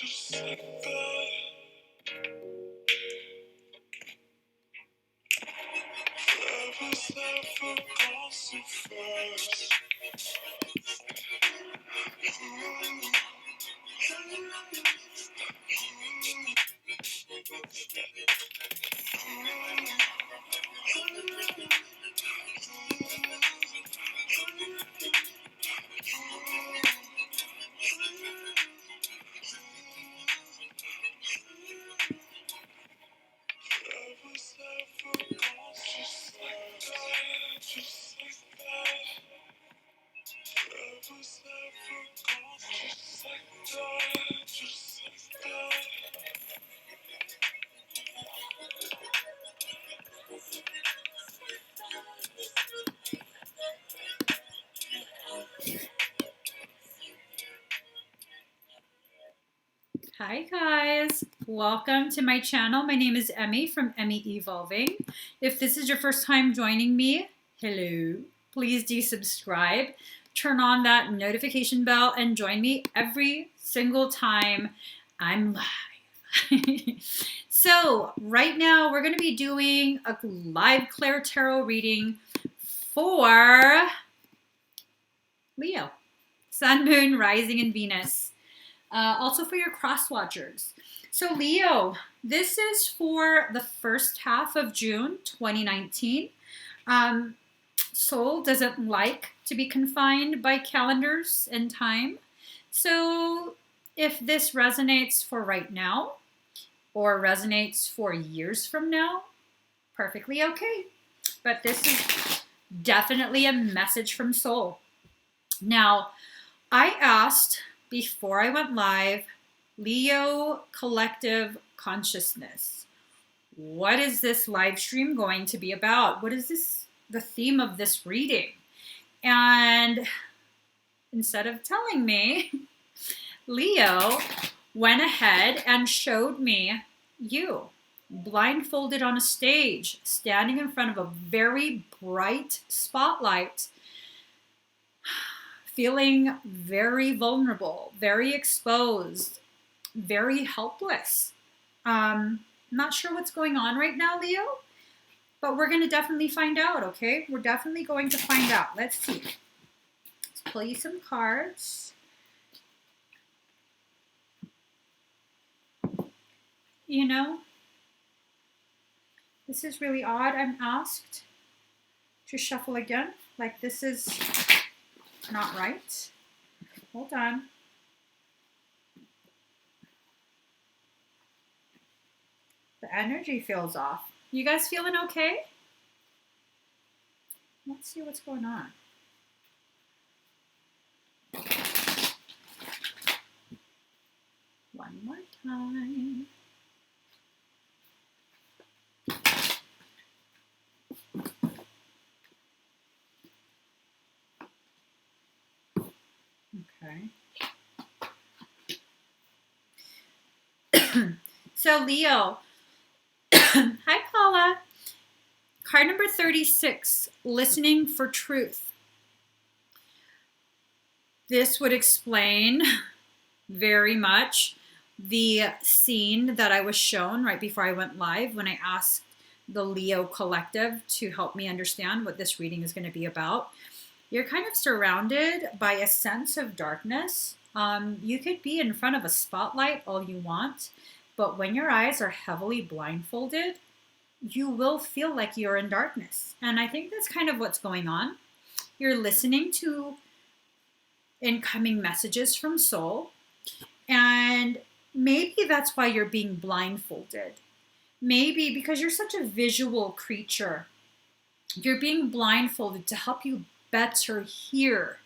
Just like that. Forever's never gone so fast. Forever's never gone just like that. Just like that. Forever's never gone just like that. Just like that. Hi guys, welcome to my channel. My name is Emmy from Emmy Evolving. If this is your first time joining me, hello. Please do subscribe, turn on that notification bell, and join me every single time I'm live. So right now we're going to be doing a live ClairTarot reading for Leo, Sun, Moon, Rising, and Venus. Also for your cross watchers. So Leo, this is for the first half of June 2019. Soul doesn't like to be confined by calendars and time. So if this resonates for right now or resonates for years from now, perfectly okay. But this is definitely a message from Soul. Now, I asked before I went live, Leo Collective Consciousness. What is this live stream going to be about? What is the theme of this reading? And instead of telling me, Leo went ahead and showed me you, blindfolded on a stage, standing in front of a very bright spotlight, feeling very vulnerable, very exposed, very helpless. Not sure what's going on right now, Leo, but we're going to definitely find out, okay? We're definitely going to find out. Let's see. Let's pull you some cards. You know, this is really odd. I'm asked to shuffle again. Like this is not right. Hold on. The energy feels off. You guys feeling okay? Let's see what's going on. One more time. Okay. So Leo, hi Paula. Card number 36, listening for truth. This would explain very much the scene that I was shown right before I went live when I asked the Leo Collective to help me understand what this reading is going to be about. You're kind of surrounded by a sense of darkness. You could be in front of a spotlight all you want, but when your eyes are heavily blindfolded, you will feel like you're in darkness. And I think that's kind of what's going on. You're listening to incoming messages from Soul, and maybe that's why you're being blindfolded. Maybe because you're such a visual creature, you're being blindfolded to help you better hear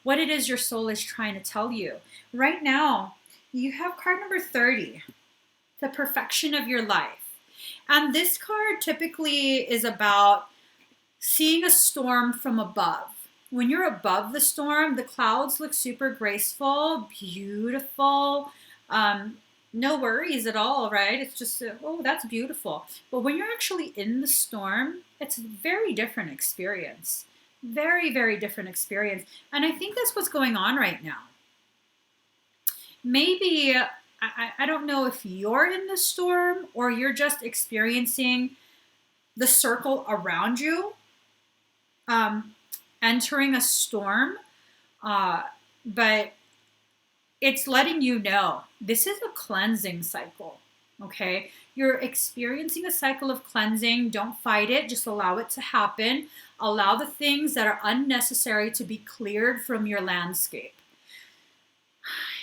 what it is your soul is trying to tell you. Right now, you have card number 30, the perfection of your life. And this card typically is about seeing a storm from above. When you're above the storm, the clouds look super graceful, beautiful, no worries at all, right? It's just, oh, that's beautiful. But when you're actually in the storm, it's a very different experience. Very, very different experience. And I think that's what's going on right now. Maybe I don't know if you're in the storm or you're just experiencing the circle around you entering a storm, but it's letting you know this is a cleansing cycle, okay? You're experiencing a cycle of cleansing. Don't fight it. Just allow it to happen. Allow the things that are unnecessary to be cleared from your landscape.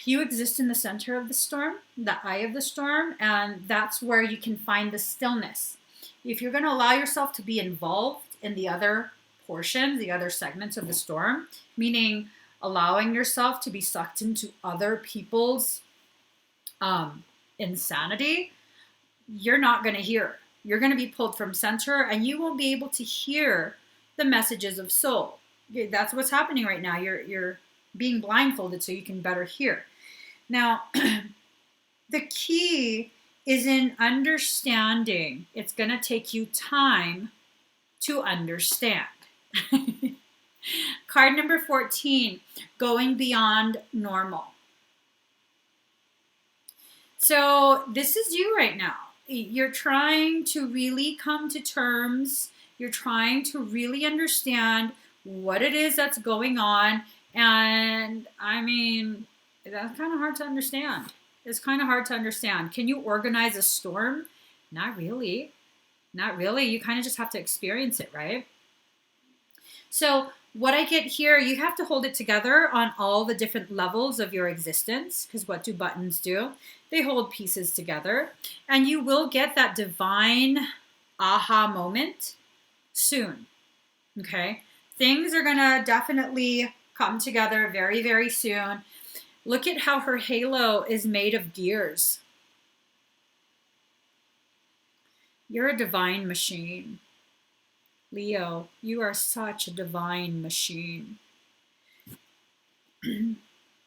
You exist in the center of the storm, the eye of the storm, and that's where you can find the stillness. If you're going to allow yourself to be involved in the other portions, the other segments of the storm, meaning allowing yourself to be sucked into other people's insanity, you're not going to hear. You're going to be pulled from center, and you won't be able to hear the messages of soul. That's what's happening right now. You're being blindfolded so you can better hear. Now, the key is in understanding. It's going to take you time to understand. Card number 14, going beyond normal. So this is you right now. You're trying to really come to terms. You're trying to really understand what it is that's going on. And I mean, that's kind of hard to understand. It's kind of hard to understand. Can you organize a storm? Not really. Not really. You kind of just have to experience it, right? So what I get here, you have to hold it together on all the different levels of your existence, because what do buttons do? They hold pieces together, and you will get that divine aha moment soon, okay? Things are going to definitely come together very, very soon. Look at how her halo is made of gears. You're a divine machine. Leo, you are such a divine machine.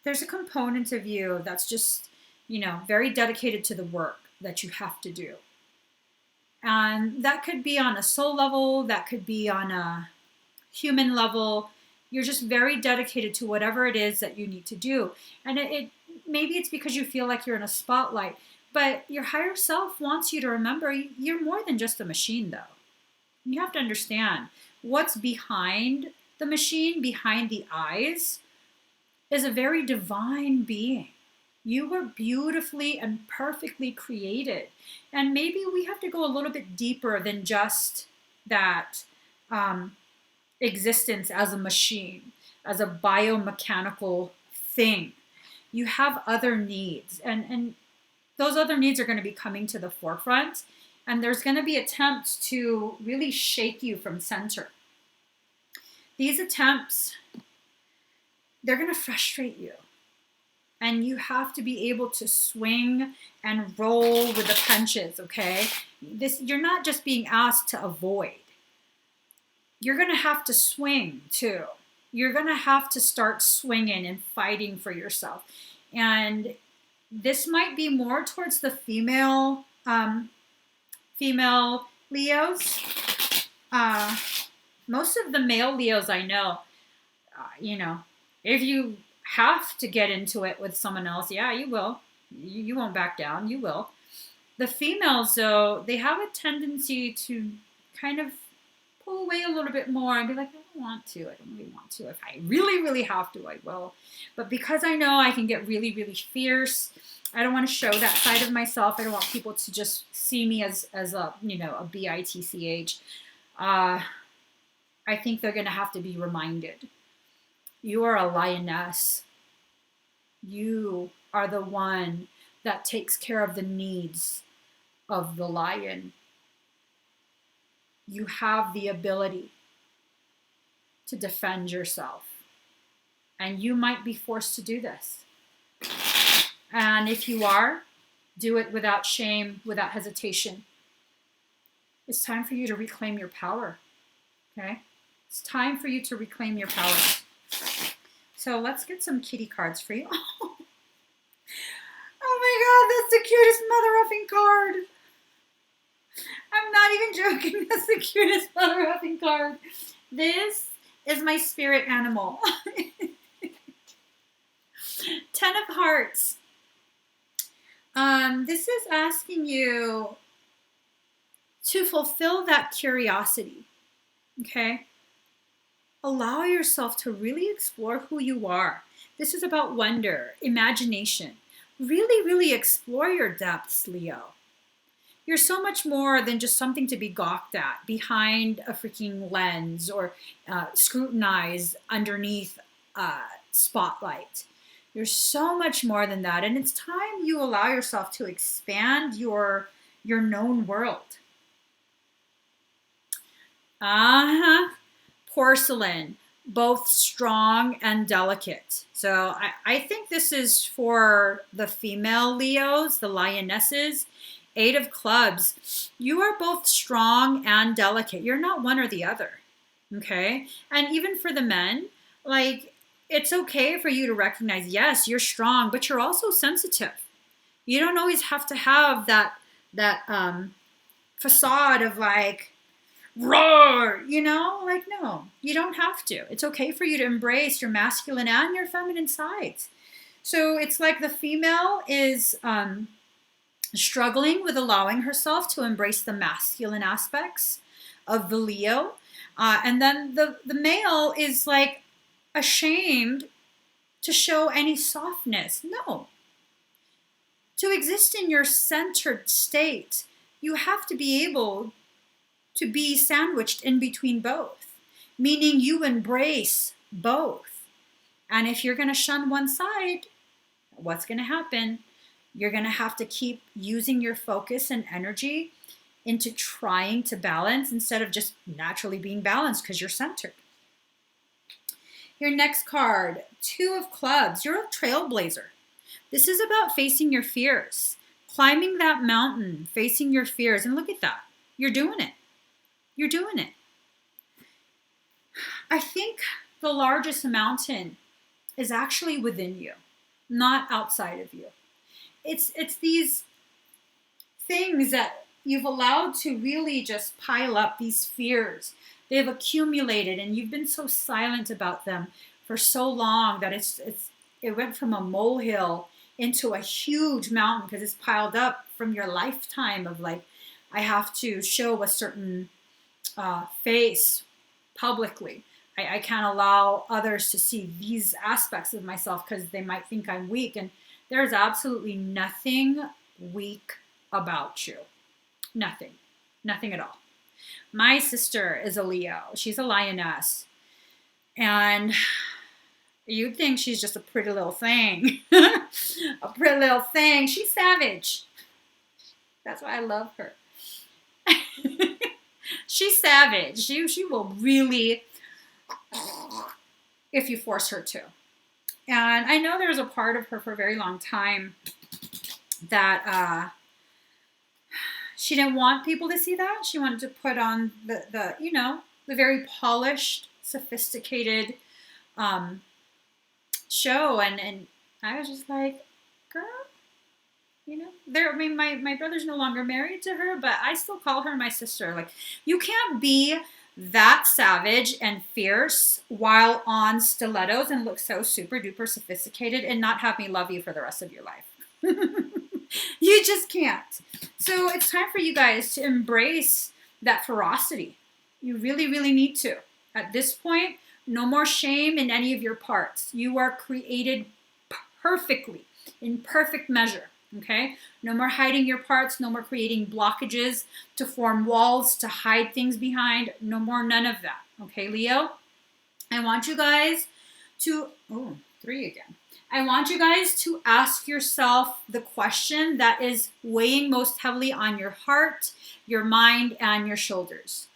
There's a component of you that's just, very dedicated to the work that you have to do. And that could be on a soul level, that could be on a human level. You're just very dedicated to whatever it is that you need to do. And maybe it's because you feel like you're in a spotlight, but your higher self wants you to remember you're more than just a machine, though. You have to understand what's behind the machine, behind the eyes, is a very divine being. You were beautifully and perfectly created. And maybe we have to go a little bit deeper than just that existence as a machine, as a biomechanical thing. You have other needs, and those other needs are going to be coming to the forefront. And there's going to be attempts to really shake you from center. These attempts, they're going to frustrate you. And you have to be able to swing and roll with the punches, okay? You're not just being asked to avoid. You're going to have to swing too. You're going to have to start swinging and fighting for yourself. And this might be more towards the female Leos. Most of the male Leos I know, if you have to get into it with someone else, yeah, you will. You won't back down. You will. The females, though, they have a tendency to kind of pull away a little bit more and be like, I don't want to. I don't really want to. If I really, really have to, I will. But because I know I can get really, really fierce, I don't want to show that side of myself. I don't want people to just see me as a, a bitch. I think they're going to have to be reminded. You are a lioness. You are the one that takes care of the needs of the lion. You have the ability to defend yourself. And you might be forced to do this. And if you are, do it without shame, without hesitation. It's time for you to reclaim your power. Okay? It's time for you to reclaim your power. So let's get some kitty cards for you. Oh my God, that's the cutest mother effing card. I'm not even joking. That's the cutest mother effing card. This is my spirit animal. 10 of Hearts. This is asking you to fulfill that curiosity, okay? Allow yourself to really explore who you are. This is about wonder, imagination. Really, really explore your depths, Leo. You're so much more than just something to be gawked at behind a freaking lens or scrutinized underneath a spotlight. You're so much more than that. And it's time you allow yourself to expand your known world. Porcelain, both strong and delicate. So I think this is for the female Leos, the lionesses. 8 of clubs. You are both strong and delicate. You're not one or the other. Okay? And even for the men, like, it's okay for you to recognize, yes, you're strong, but you're also sensitive. You don't always have to have that facade of like, roar, you know, like, no, you don't have to. It's okay for you to embrace your masculine and your feminine sides. So it's like the female is struggling with allowing herself to embrace the masculine aspects of the Leo. And then the male is like ashamed to show any softness. No. To exist in your centered state, you have to be able to be sandwiched in between both, meaning you embrace both. And if you're going to shun one side, what's going to happen? You're going to have to keep using your focus and energy into trying to balance instead of just naturally being balanced because you're centered. Your next card, 2 of clubs. You're a trailblazer. This is about facing your fears, climbing that mountain, facing your fears. And look at that. You're doing it. You're doing it. I think the largest mountain is actually within you, not outside of you. It's these things that you've allowed to really just pile up, these fears. They've accumulated and you've been so silent about them for so long that it went from a molehill into a huge mountain because it's piled up from your lifetime of like, I have to show a certain face publicly. I can't allow others to see these aspects of myself because they might think I'm weak. And there's absolutely nothing weak about you. Nothing. Nothing at all. My sister is a Leo. She's a lioness. And you'd think she's just a pretty little thing. A pretty little thing. She's savage. That's why I love her. She's savage. She will really, if you force her to. And I know there was a part of her for a very long time that she didn't want people to see that. She wanted to put on the very polished, sophisticated show. And I was just like, girl, my brother's no longer married to her, but I still call her my sister. Like, you can't be that savage and fierce while on stilettos and look so super duper sophisticated and not have me love you for the rest of your life. You just can't. So it's time for you guys to embrace that ferocity. You really, really need to. At this point, no more shame in any of your parts. You are created perfectly, in perfect measure. Okay? No more hiding your parts. No more creating blockages to form walls to hide things behind. No more none of that. Okay, Leo? I want you guys to... Oh, 3 again. I want you guys to ask yourself the question that is weighing most heavily on your heart, your mind, and your shoulders.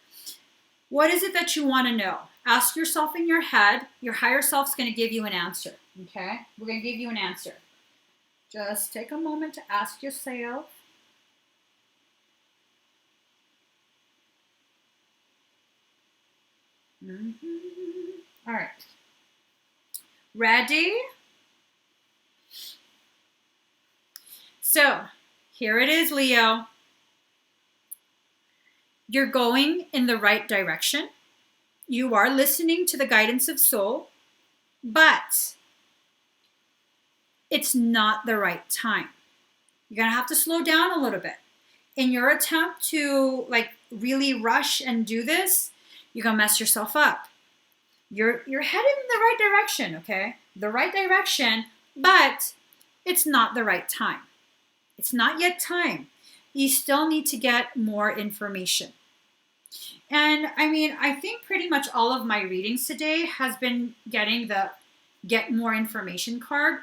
What is it that you want to know? Ask yourself in your head. Your higher self's going to give you an answer. Okay? We're going to give you an answer. Just take a moment to ask yourself. All right. Ready? So, here it is, Leo. You're going in the right direction. You are listening to the guidance of soul, but it's not the right time. You're going to have to slow down a little bit. In your attempt to like really rush and do this, you're going to mess yourself up. You're heading in the right direction, okay? The right direction, but it's not the right time. It's not yet time. You still need to get more information. And I mean, I think pretty much all of my readings today has been getting the get more information card.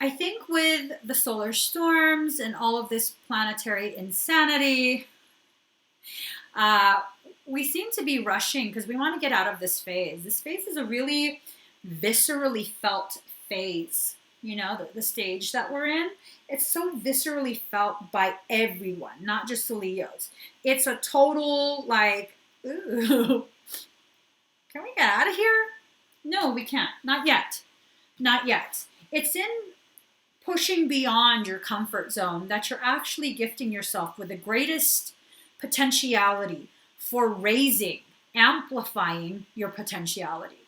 I think with the solar storms and all of this planetary insanity, we seem to be rushing because we want to get out of this phase. This phase is a really viscerally felt phase. You know, the stage that we're in, it's so viscerally felt by everyone, not just the Leos. It's a total like, ooh, can we get out of here? No, we can't. Not yet. Not yet. It's in pushing beyond your comfort zone that you're actually gifting yourself with the greatest potentiality for raising, amplifying your potentiality.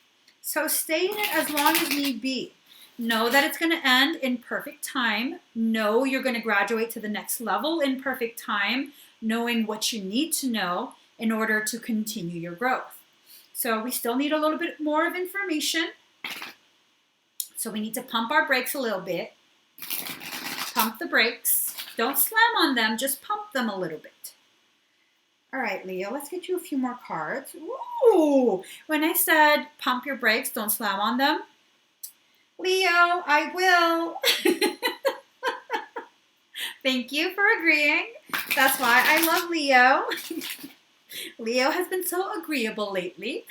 So stay in it as long as need be. Know that it's going to end in perfect time. Know you're going to graduate to the next level in perfect time, knowing what you need to know in order to continue your growth. So we still need a little bit more of information. So we need to pump our brakes a little bit. Pump the brakes. Don't slam on them, just pump them a little bit. All right, Leo, let's get you a few more cards. Ooh, when I said pump your brakes, don't slam on them, Leo, I will. Thank you for agreeing. That's why I love Leo. Leo has been so agreeable lately.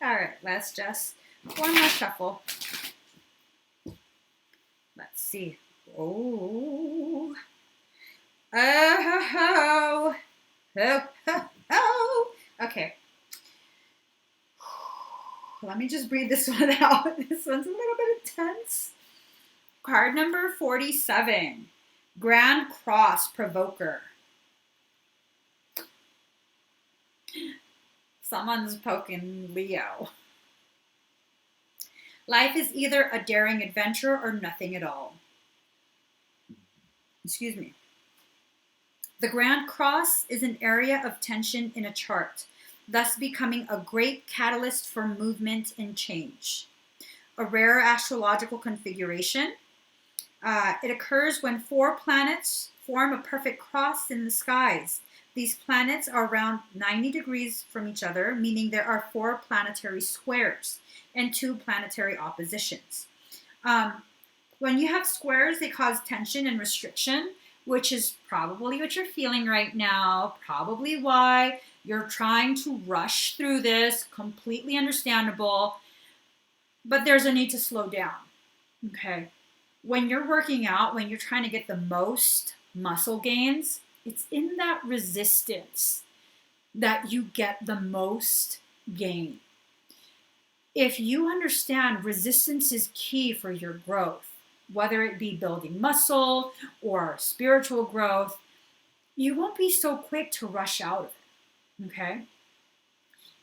All right, let's just one more shuffle. Let's see. Oh. Oh. Oh. Oh. Okay. Let me just breathe this one out. This one's a little bit intense. Card number 47. Grand Cross Provoker. Someone's poking Leo. Life is either a daring adventure or nothing at all. Excuse me. The Grand Cross is an area of tension in a chart, thus becoming a great catalyst for movement and change. A rare astrological configuration. It occurs when 4 planets form a perfect cross in the skies. These planets are around 90 degrees from each other, meaning there are 4 planetary squares and 2 planetary oppositions. When you have squares, they cause tension and restriction, which is probably what you're feeling right now, probably why you're trying to rush through this, completely understandable, but there's a need to slow down, okay? When you're working out, when you're trying to get the most muscle gains, it's in that resistance that you get the most gain. If you understand resistance is key for your growth, whether it be building muscle or spiritual growth, you won't be so quick to rush out of it, okay?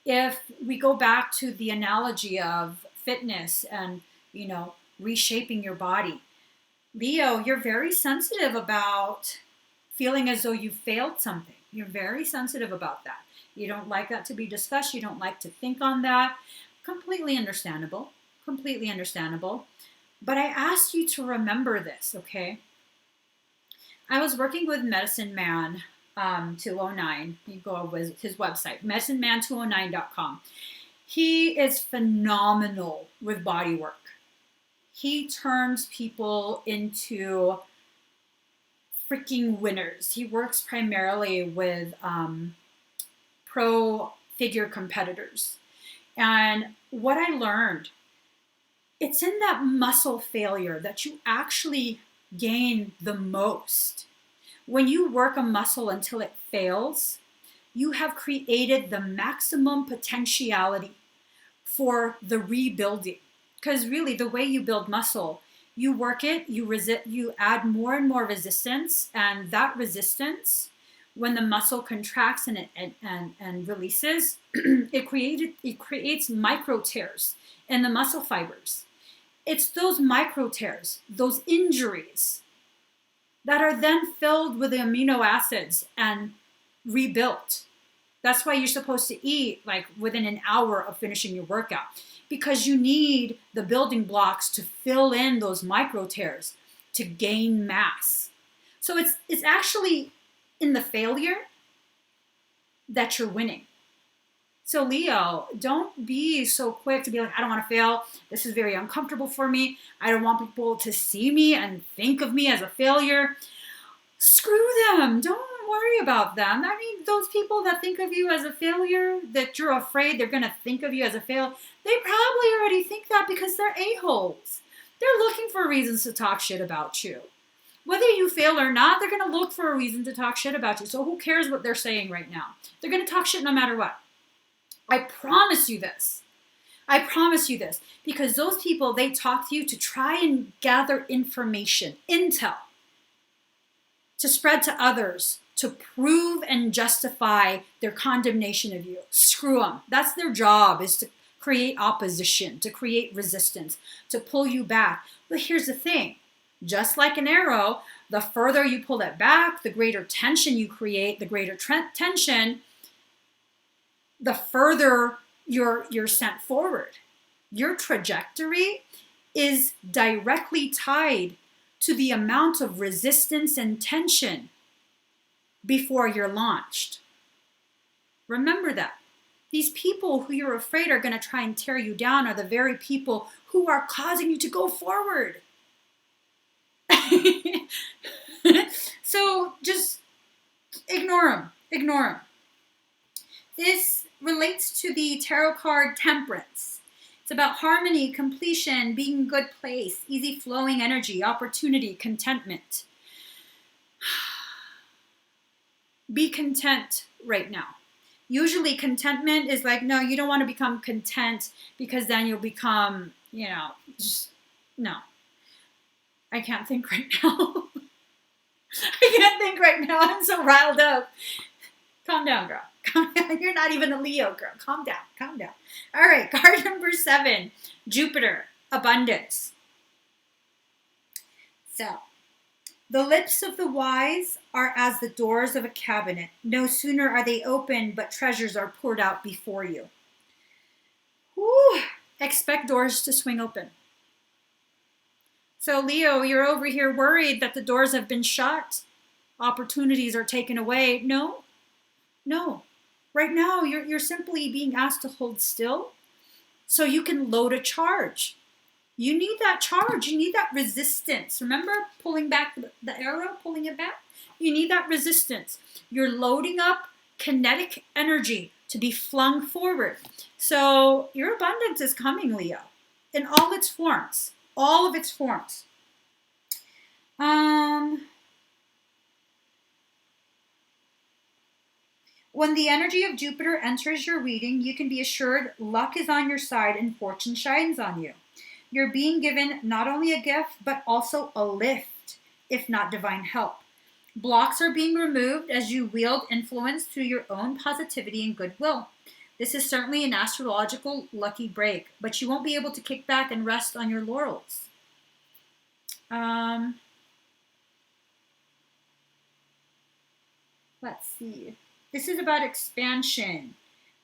If we go back to the analogy of fitness and, you know, reshaping your body, Leo, you're very sensitive about feeling as though you failed something. You're very sensitive about that. You don't like that to be discussed. You don't like to think on that. Completely understandable. Completely understandable. But I asked you to remember this, okay? I was working with Medicine Man 209. You go with his website, medicineman209.com. He is phenomenal with body work. He turns people into freaking winners. He works primarily with pro figure competitors. And what I learned, it's in that muscle failure that you actually gain the most. When you work a muscle until it fails, you have created the maximum potentiality for the rebuilding. Because really, the way you build muscle, you work it, you add more and more resistance, and that resistance, when the muscle contracts and releases, it creates micro tears in the muscle fibers. It's those micro tears, those injuries that are then filled with the amino acids and rebuilt. That's why you're supposed to eat like within an hour of finishing your workout, because you need the building blocks to fill in those micro tears to gain mass. So it's actually in the failure that you're winning. So Leo, don't be so quick to be like, I don't want to fail. This is very uncomfortable for me. I don't want people to see me and think of me as a failure. Screw them. Don't worry about them. I mean, those people that think of you as a failure, that you're afraid they're going to think of you as a fail, they probably already think that because they're a-holes. They're looking for reasons to talk shit about you. Whether you fail or not, they're going to look for a reason to talk shit about you. So who cares what they're saying right now? They're going to talk shit no matter what. I promise you this. I promise you this. Because those people, they talk to you to try and gather information, intel, to spread to others, to prove and justify their condemnation of you. Screw them. That's their job, is to create opposition, to create resistance, to pull you back. But here's the thing. Just like an arrow, the further you pull it back, the greater tension you create, the greater tension, the further you're sent forward. Your trajectory is directly tied to the amount of resistance and tension before you're launched. Remember that. These people who you're afraid are going to try and tear you down are the very people who are causing you to go forward. So just ignore them. Ignore them. This relates to the tarot card Temperance. It's about harmony, completion, being in a good place, easy flowing energy, opportunity, contentment. Be content right now. Usually contentment is like, no, you don't want to become content because then you'll become, just, no. I can't think right now. I can't think right now. I'm so riled up. Calm down, girl. Calm down. You're not even a Leo, girl. Calm down. Calm down. All right. Card number 7. Jupiter. Abundance. So, the lips of the wise are as the doors of a cabinet. No sooner are they opened, but treasures are poured out before you. Whew. Expect doors to swing open. So Leo, you're over here worried that the doors have been shut. Opportunities are taken away. No. Right now, you're simply being asked to hold still so you can load a charge. You need that charge. You need that resistance. Remember pulling back the arrow, pulling it back? You need that resistance. You're loading up kinetic energy to be flung forward. So your abundance is coming, Leo, in all its forms. All of its forms. When the energy of Jupiter enters your reading, you can be assured luck is on your side and fortune shines on you. You're being given not only a gift, but also a lift, if not divine help. Blocks are being removed as you wield influence through your own positivity and goodwill. This is certainly an astrological lucky break, but you won't be able to kick back and rest on your laurels. Let's see. This is about expansion,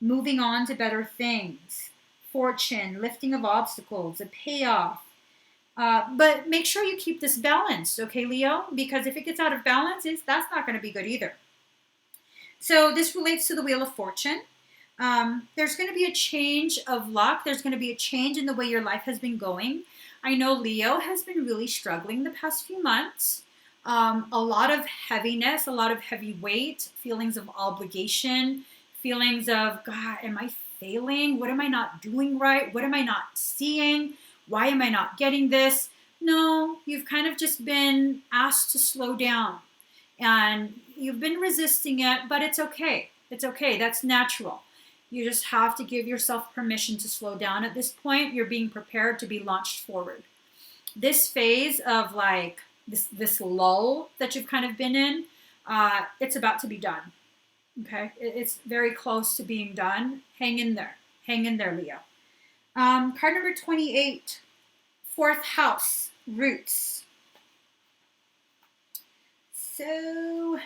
moving on to better things, fortune, lifting of obstacles, a payoff. But make sure you keep this balanced, okay, Leo? Because if it gets out of balance, that's not going to be good either. So this relates to the Wheel of Fortune. There's going to be a change of luck. There's going to be a change in the way your life has been going. I know Leo has been really struggling the past few months. A lot of heaviness, a lot of heavy weight, feelings of obligation, feelings of, God, am I failing? What am I not doing right? What am I not seeing? Why am I not getting this? No, you've kind of just been asked to slow down. And you've been resisting it, but it's okay. It's okay. That's natural. You just have to give yourself permission to slow down at this point. You're being prepared to be launched forward. This phase of like this lull that you've kind of been in, it's about to be done. Okay? It's very close to being done. Hang in there. Hang in there, Leo. Card number 28. Fourth house, roots. So,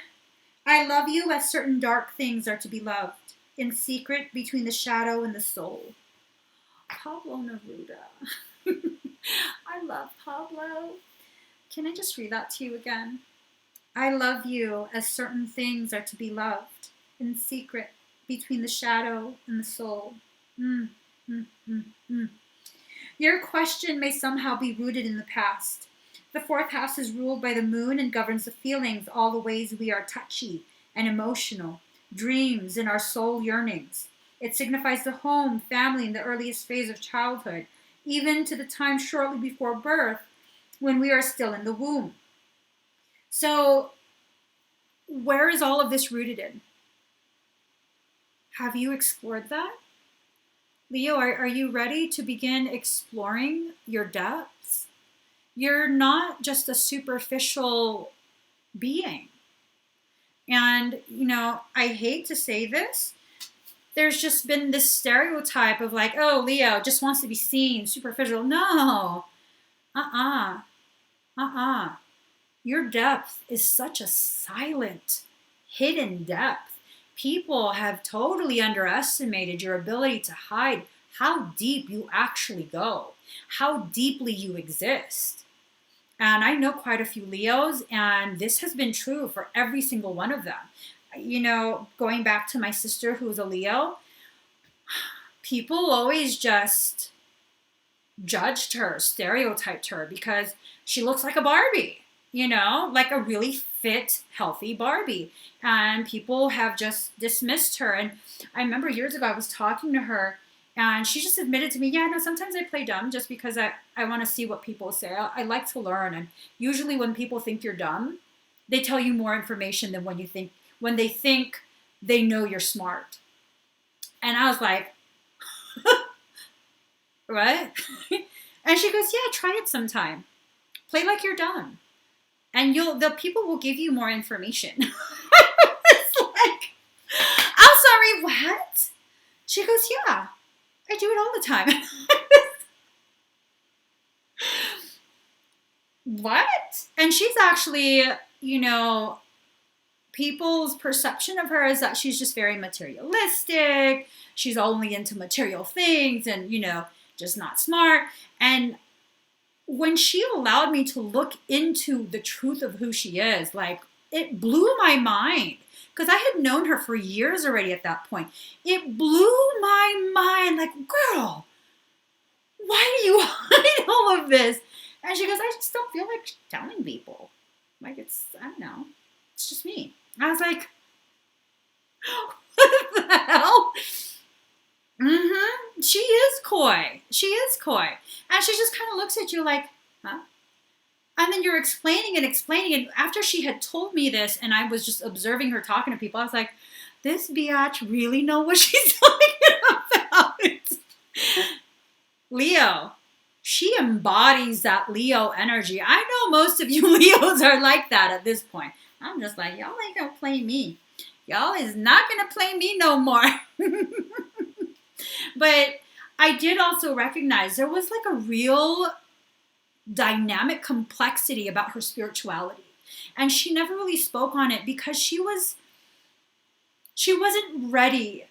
I love you as certain dark things are to be loved, in secret between the shadow and the soul. Pablo Neruda. I love Pablo. Can I just read that to you again? I love you as certain things are to be loved, in secret between the shadow and the soul. Your question may somehow be rooted in the past. The fourth house is ruled by the moon and governs the feelings, all the ways we are touchy and emotional, dreams and our soul yearnings. It signifies the home, family, in the earliest phase of childhood, even to the time shortly before birth when we are still in the womb. So, where is all of this rooted in? Have you explored that? Leo, are you ready to begin exploring your depths? You're not just a superficial being. And, I hate to say this. There's just been this stereotype of like, oh, Leo just wants to be seen, superficial. No. Your depth is such a silent, hidden depth. People have totally underestimated your ability to hide how deep you actually go, how deeply you exist. And I know quite a few Leos, and this has been true for every single one of them. Going back to my sister who's a Leo, people always just judged her, stereotyped her because she looks like a Barbie, like a really fit, healthy Barbie. And people have just dismissed her. And I remember years ago I was talking to her and she just admitted to me, yeah, no, sometimes I play dumb just because I want to see what people say. I like to learn. And usually when people think you're dumb, they tell you more information than when they think they know you're smart. And I was like, what? And she goes, yeah, try it sometime. Play like you're dumb. And the people will give you more information. It's like, I'm sorry, what? She goes, yeah, I do it all the time. What? And she's actually, people's perception of her is that she's just very materialistic. She's only into material things and, just not smart. And when she allowed me to look into the truth of who she is, like, it blew my mind. Because I had known her for years already at that point. It blew my mind. Like, girl, why do you hide all of this? And she goes, I just don't feel like telling people. Like, I don't know. It's just me. I was like, what the hell? She is coy. And she just kind of looks at you like, huh? And then you're explaining. And after she had told me this and I was just observing her talking to people, I was like, this biatch really know what she's talking about. Leo, she embodies that Leo energy. I know most of you Leos are like that at this point. I'm just like, y'all ain't gonna play me. Y'all is not gonna play me no more. But I did also recognize there was like a real dynamic complexity about her spirituality. And she never really spoke on it because she wasn't ready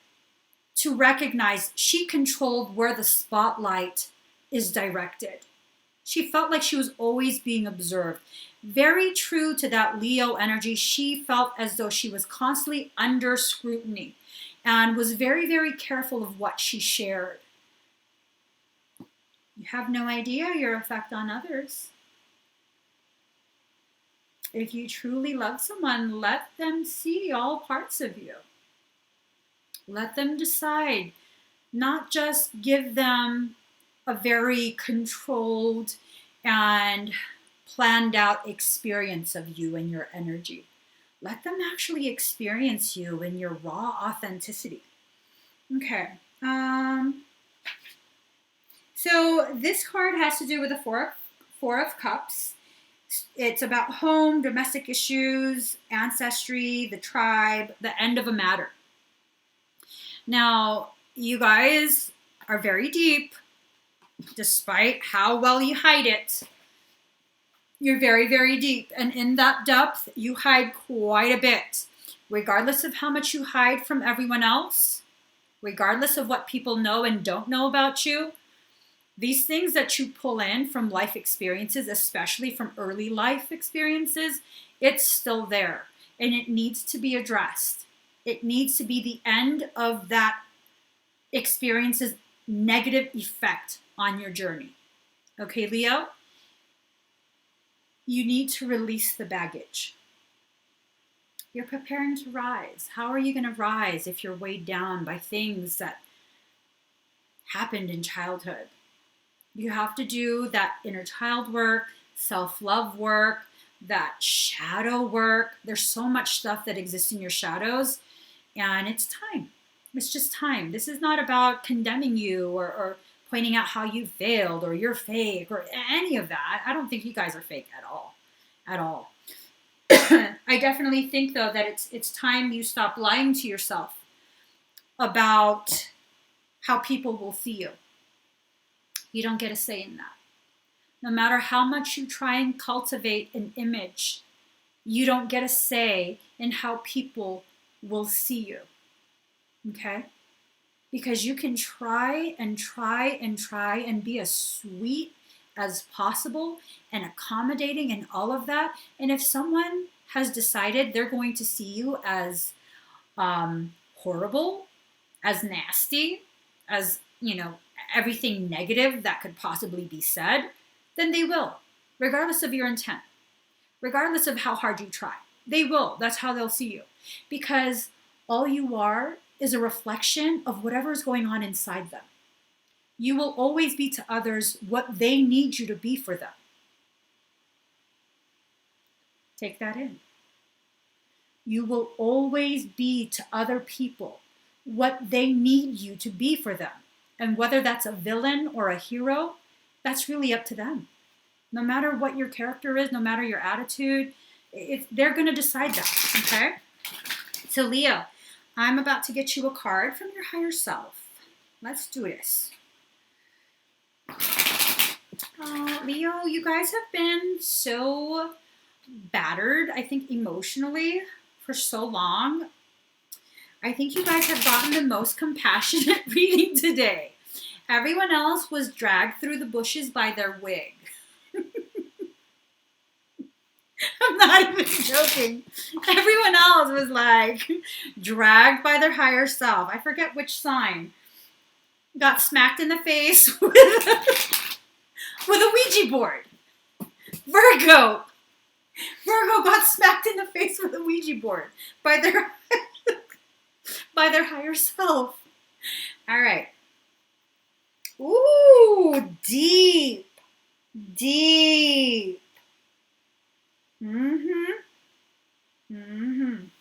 to recognize she controlled where the spotlight is directed. She felt like she was always being observed. Very true to that Leo energy, she felt as though she was constantly under scrutiny and was very, very careful of what she shared. You have no idea your effect on others. If you truly love someone, let them see all parts of you. Let them decide, not just give them a very controlled and planned out experience of you and your energy. Let them actually experience you in your raw authenticity. Okay. So this card has to do with the Four of Cups. It's about home, domestic issues, ancestry, the tribe, the end of a matter. Now, you guys are very deep. despite how well you hide it, you're very, very deep. And in that depth, you hide quite a bit. Regardless of how much you hide from everyone else, regardless of what people know and don't know about you, these things that you pull in from life experiences, especially from early life experiences, it's still there. And it needs to be addressed. It needs to be the end of that experience's negative effect on your journey. Okay, Leo? You need to release the baggage. You're preparing to rise. How are you going to rise if you're weighed down by things that happened in childhood? You have to do that inner child work, self-love work, that shadow work. There's so much stuff that exists in your shadows, and it's time. It's just time. This is not about condemning you or pointing out how you failed or you're fake or any of that. I don't think you guys are fake at all. At all. I definitely think, though, that it's time you stop lying to yourself about how people will see you. You don't get a say in that. No matter how much you try and cultivate an image, you don't get a say in how people will see you. Okay? Because you can try and try and try and be as sweet as possible and accommodating and all of that. And if someone has decided they're going to see you as horrible, as nasty, as, everything negative that could possibly be said, then they will, regardless of your intent, regardless of how hard you try. They will. That's how they'll see you. Because all you are is a reflection of whatever's going on inside them. You will always be to others what they need you to be for them. Take that in. You will always be to other people what they need you to be for them. And whether that's a villain or a hero, that's really up to them. No matter what your character is, no matter your attitude, they're going to decide that, okay? So Leo, I'm about to get you a card from your higher self. Let's do this. Leo, you guys have been so battered, I think, emotionally for so long. I think you guys have gotten the most compassionate reading today. Everyone else was dragged through the bushes by their wig. I'm not even joking. Everyone else was like dragged by their higher self. I forget which sign. Got smacked in the face with a Ouija board. Virgo got smacked in the face with a Ouija board by their higher self. All right. Ooh, deep.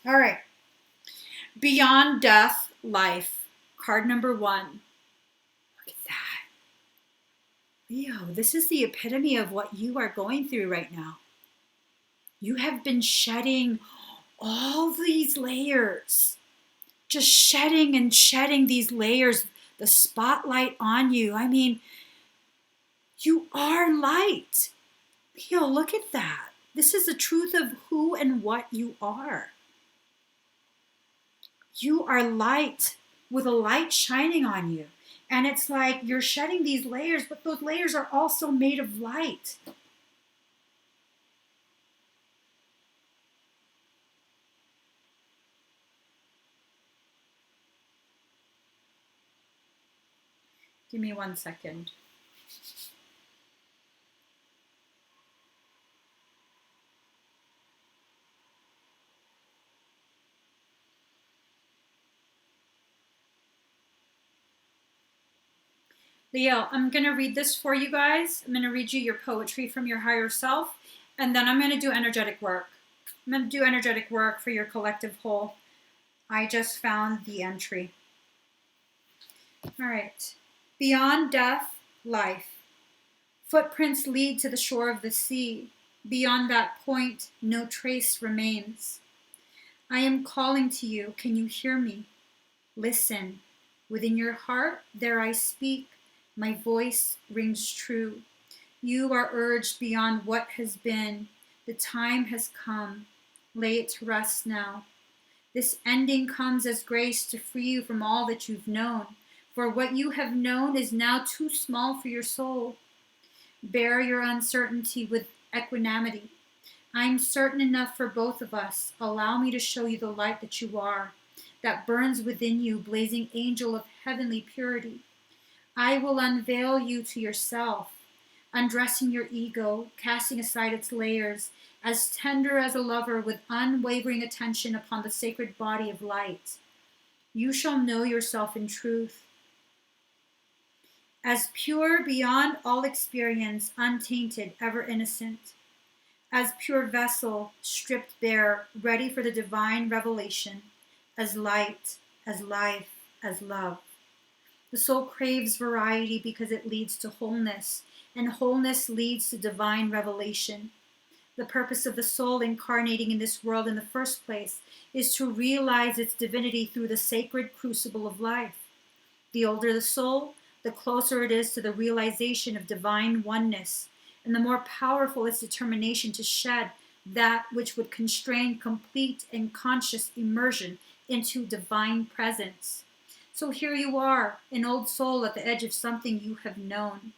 All right. Beyond death, life. Card number 1. Look at that. Leo, this is the epitome of what you are going through right now. You have been shedding all these layers. Just shedding and shedding these layers, the spotlight on you. I mean, you are light. Leo, look at that. This is the truth of who and what you are. You are light with a light shining on you. And it's like you're shedding these layers, but those layers are also made of light. Give me 1 second. Leo, I'm going to read this for you guys. I'm going to read you your poetry from your higher self, and then I'm going to do energetic work. I'm going to do energetic work for your collective whole. I just found the entry. All right. Beyond death, life. Footprints lead to the shore of the sea. Beyond that point, no trace remains. I am calling to you. Can you hear me? Listen. Within your heart, there I speak. My voice rings true. You are urged beyond what has been. The time has come. Lay it to rest now. This ending comes as grace to free you from all that you've known, for what you have known is now too small for your soul. Bear your uncertainty with equanimity. I am certain enough for both of us. Allow me to show you the light that you are, that burns within you, blazing angel of heavenly purity. I will unveil you to yourself, undressing your ego, casting aside its layers, as tender as a lover with unwavering attention upon the sacred body of light. You shall know yourself in truth. As pure beyond all experience, untainted, ever innocent. As pure vessel, stripped bare, ready for the divine revelation. As light, as life, as love. The soul craves variety because it leads to wholeness, and wholeness leads to divine revelation. The purpose of the soul incarnating in this world in the first place is to realize its divinity through the sacred crucible of life. The older the soul, the closer it is to the realization of divine oneness, and the more powerful its determination to shed that which would constrain complete and conscious immersion into divine presence. So here you are, an old soul at the edge of something you have known,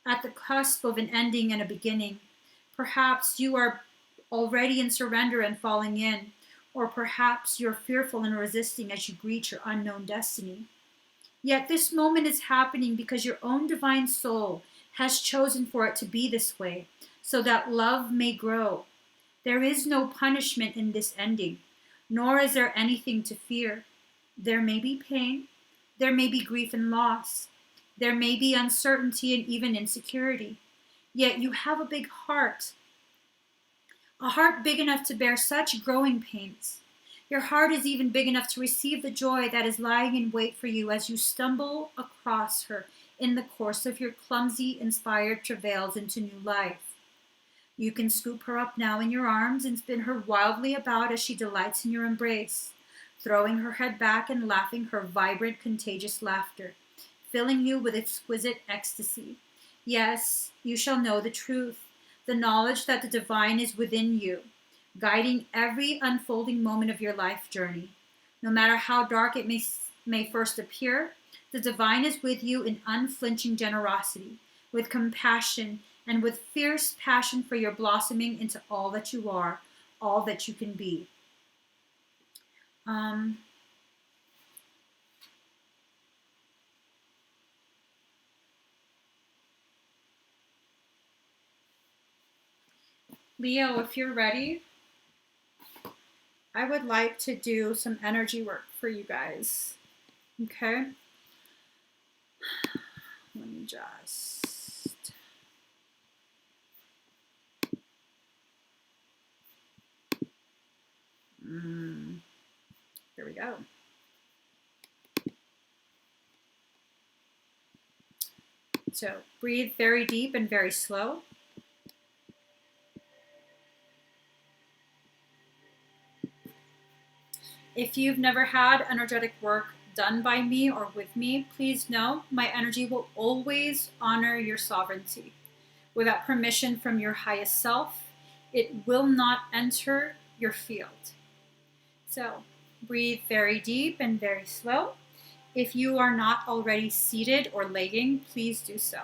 at the cusp of an ending and a beginning. Perhaps you are already in surrender and falling in, or perhaps you're fearful and resisting as you greet your unknown destiny. Yet this moment is happening because your own divine soul has chosen for it to be this way, so that love may grow. There is no punishment in this ending, nor is there anything to fear. There may be pain, there may be grief and loss, there may be uncertainty and even insecurity. Yet you have a big heart, a heart big enough to bear such growing pains. Your heart is even big enough to receive the joy that is lying in wait for you as you stumble across her in the course of your clumsy, inspired travails into new life. You can scoop her up now in your arms and spin her wildly about as she delights in your embrace, throwing her head back and laughing her vibrant, contagious laughter, filling you with exquisite ecstasy. Yes, you shall know the truth, the knowledge that the divine is within you, guiding every unfolding moment of your life journey. No matter how dark it may first appear, the divine is with you in unflinching generosity, with compassion, and with fierce passion for your blossoming into all that you are, all that you can be. Leo, if you're ready, I would like to do some energy work for you guys. Okay? Let me just... Here we go. So breathe very deep and very slow. If you've never had energetic work done by me or with me, please know my energy will always honor your sovereignty. Without permission from your highest self, it will not enter your field. So breathe very deep and very slow. If you are not already seated or laying, please do so.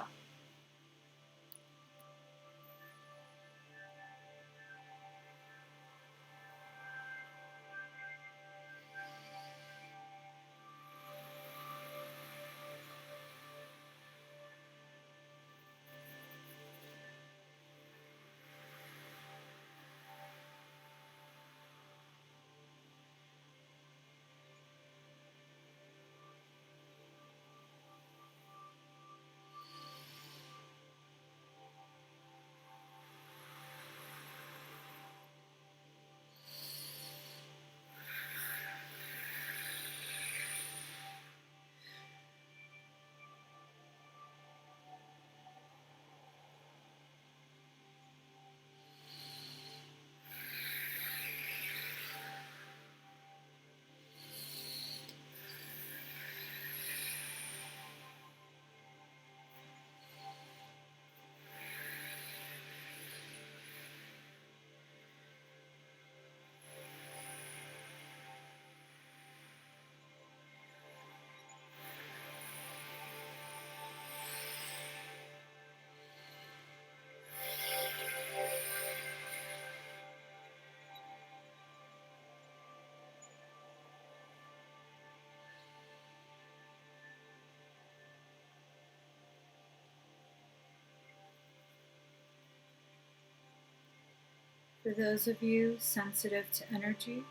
For those of you sensitive to energy,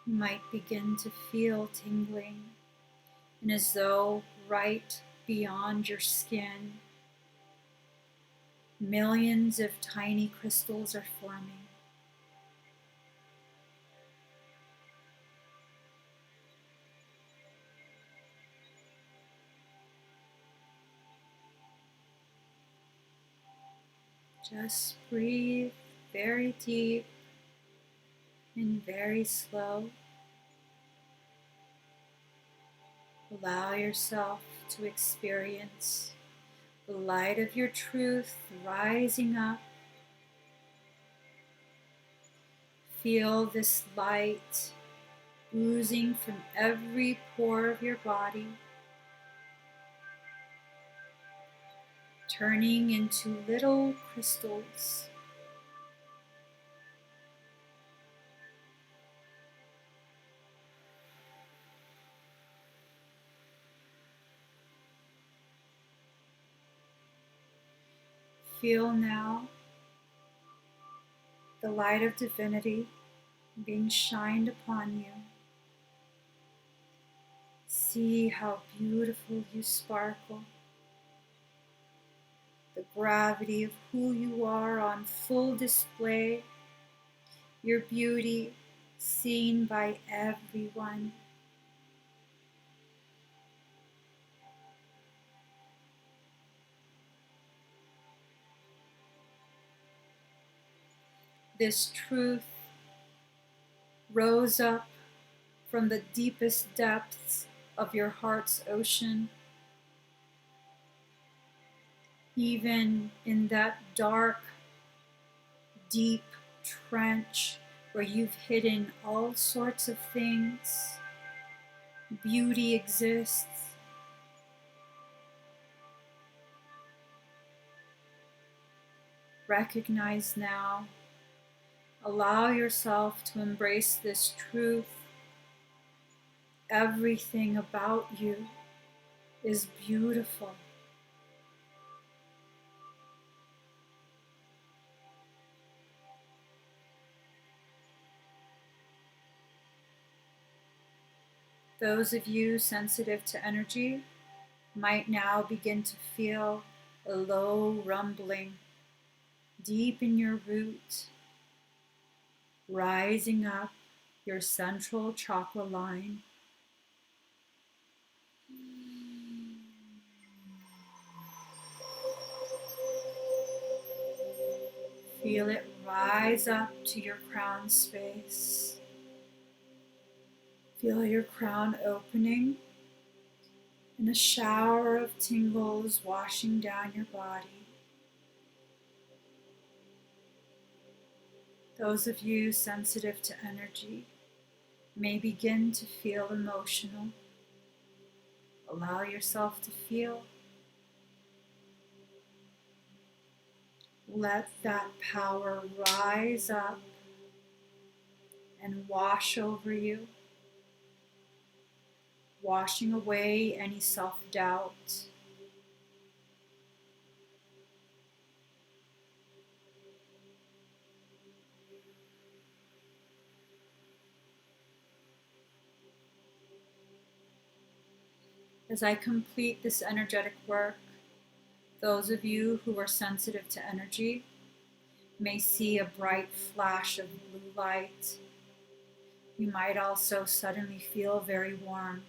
you might begin to feel tingling, and as though right beyond your skin, millions of tiny crystals are forming. Just breathe very deep and very slow. Allow yourself to experience the light of your truth rising up. Feel this light oozing from every pore of your body, turning into little crystals. Feel now the light of divinity being shined upon you. See how beautiful you sparkle. The gravity of who you are on full display. Your beauty seen by everyone. This truth rose up from the deepest depths of your heart's ocean, even in that dark, deep trench where you've hidden all sorts of things. Beauty exists. Recognize now. Allow yourself to embrace this truth. Everything about you is beautiful. Those of you sensitive to energy might now begin to feel a low rumbling deep in your root, rising up your central chakra line. Feel it rise up to your crown space. Feel your crown opening and a shower of tingles washing down your body. Those of you sensitive to energy may begin to feel emotional. Allow yourself to feel. Let that power rise up and wash over you, washing away any self-doubt. As I complete this energetic work, those of you who are sensitive to energy may see a bright flash of blue light. You might also suddenly feel very warm.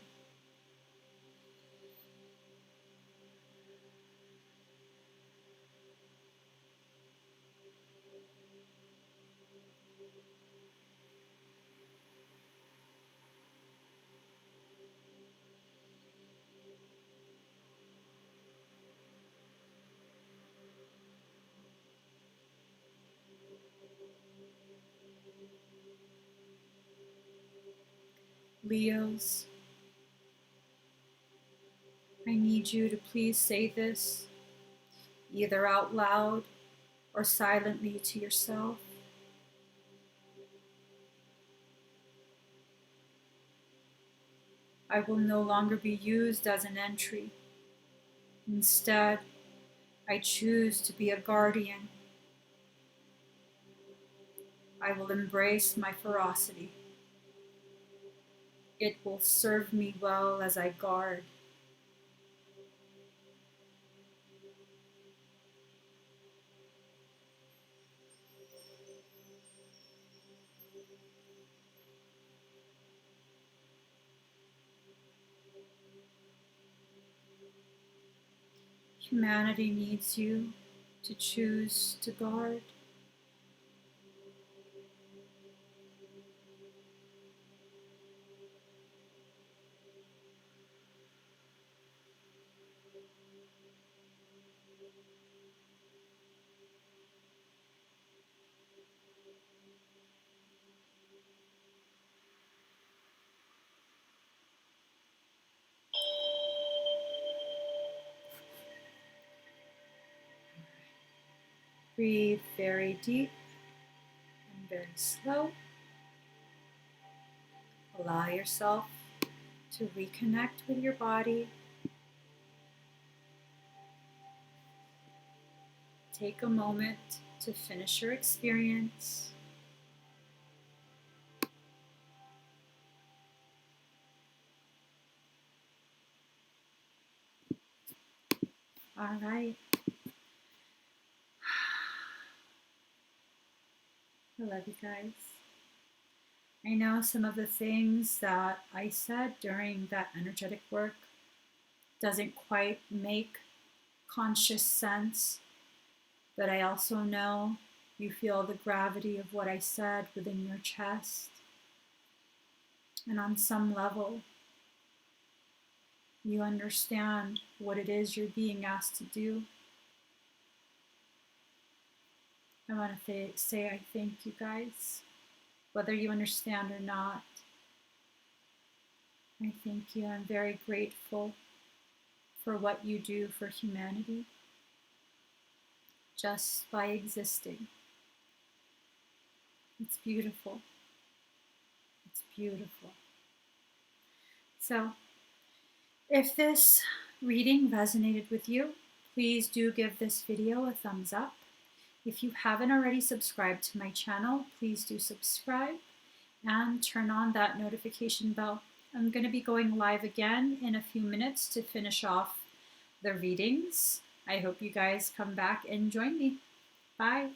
Leos, I need you to please say this, either out loud or silently to yourself. I will no longer be used as an entry. Instead, I choose to be a guardian, I will embrace my ferocity. It will serve me well as I guard. Humanity needs you to choose to guard. Breathe very deep and very slow. Allow yourself to reconnect with your body. Take a moment to finish your experience. All right. I love you guys. I know some of the things that I said during that energetic work doesn't quite make conscious sense, but I also know you feel the gravity of what I said within your chest. And on some level, you understand what it is you're being asked to do. I want to say I thank you guys. Whether you understand or not, I thank you. I'm very grateful for what you do for humanity just by existing. It's beautiful. It's beautiful. So, if this reading resonated with you, please do give this video a thumbs up. If you haven't already subscribed to my channel, please do subscribe and turn on that notification bell. I'm going to be going live again in a few minutes to finish off the readings. I hope you guys come back and join me. Bye.